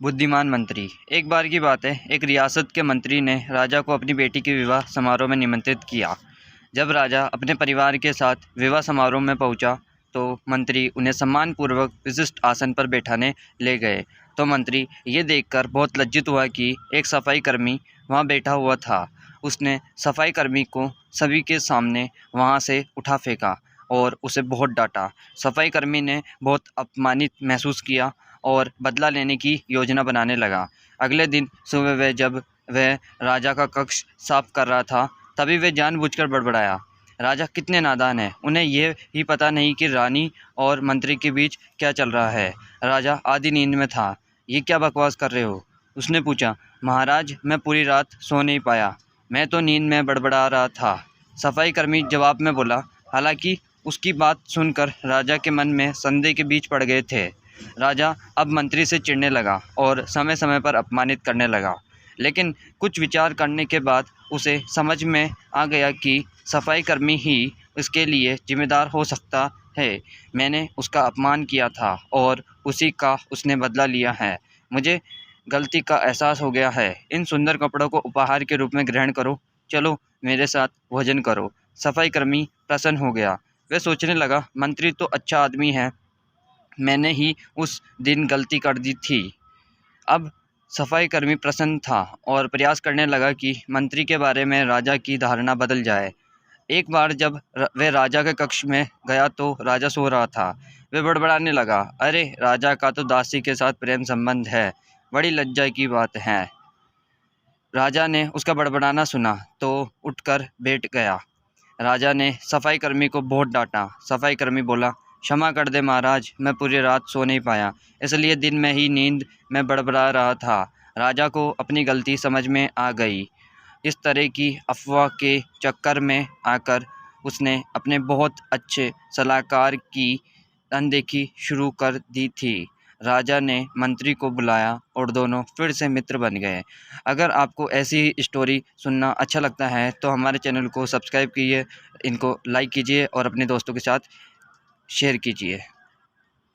बुद्धिमान मंत्री। एक बार की बात है, एक रियासत के मंत्री ने राजा को अपनी बेटी के विवाह समारोह में निमंत्रित किया। जब राजा अपने परिवार के साथ विवाह समारोह में पहुंचा, तो मंत्री उन्हें सम्मानपूर्वक विशिष्ट आसन पर बैठाने ले गए। तो मंत्री ये देखकर बहुत लज्जित हुआ कि एक सफाई कर्मी वहां बैठा हुआ था। उसने सफाई कर्मी को सभी के सामने वहां से उठा फेंका और उसे बहुत डांटा। सफाई कर्मी ने बहुत अपमानित महसूस किया और बदला लेने की योजना बनाने लगा। अगले दिन सुबह जब वह राजा का कक्ष साफ कर रहा था, तभी वह जानबूझकर बड़बड़ाया, राजा कितने नादान हैं, उन्हें यह ही पता नहीं कि रानी और मंत्री के बीच क्या चल रहा है। राजा आधी नींद में था। ये क्या बकवास कर रहे हो? उसने पूछा। महाराज, मैं पूरी रात सो नहीं पाया, मैं तो नींद में बड़बड़ा रहा था, सफाई कर्मी जवाब में बोला। हालांकि उसकी बात सुनकर राजा के मन में संदेह के बीच पड़ गए थे। राजा अब मंत्री से चिढ़ने लगा और समय समय पर अपमानित करने लगा। लेकिन कुछ विचार करने के बाद उसे समझ में आ गया कि सफाई कर्मी ही इसके लिए जिम्मेदार हो सकता है। मैंने उसका अपमान किया था और उसी का उसने बदला लिया है। मुझे गलती का एहसास हो गया है। इन सुंदर कपड़ों को उपहार के रूप में ग्रहण करो, चलो मेरे साथ भोजन करो। सफाई कर्मी प्रसन्न हो गया। वह सोचने लगा, मंत्री तो अच्छा आदमी है, मैंने ही उस दिन गलती कर दी थी। अब सफाई कर्मी प्रसन्न था और प्रयास करने लगा कि मंत्री के बारे में राजा की धारणा बदल जाए। एक बार जब वह राजा के कक्ष में गया तो राजा सो रहा था। वह बड़बड़ाने लगा, अरे राजा का तो दासी के साथ प्रेम संबंध है, बड़ी लज्जा की बात है। राजा ने उसका बड़बड़ाना सुना तो उठकर बैठ गया। राजा ने सफाई कर्मी को बहुत डांटा। सफाई कर्मी बोला, क्षमा कर दे महाराज, मैं पूरी रात सो नहीं पाया, इसलिए दिन में ही नींद में बड़बड़ा रहा था। राजा को अपनी गलती समझ में आ गई। इस तरह की अफवाह के चक्कर में आकर उसने अपने बहुत अच्छे सलाहकार की अनदेखी शुरू कर दी थी। राजा ने मंत्री को बुलाया और दोनों फिर से मित्र बन गए। अगर आपको ऐसी स्टोरी सुनना अच्छा लगता है तो हमारे चैनल को सब्सक्राइब कीजिए, इनको लाइक कीजिए और अपने दोस्तों के साथ शेयर कीजिए।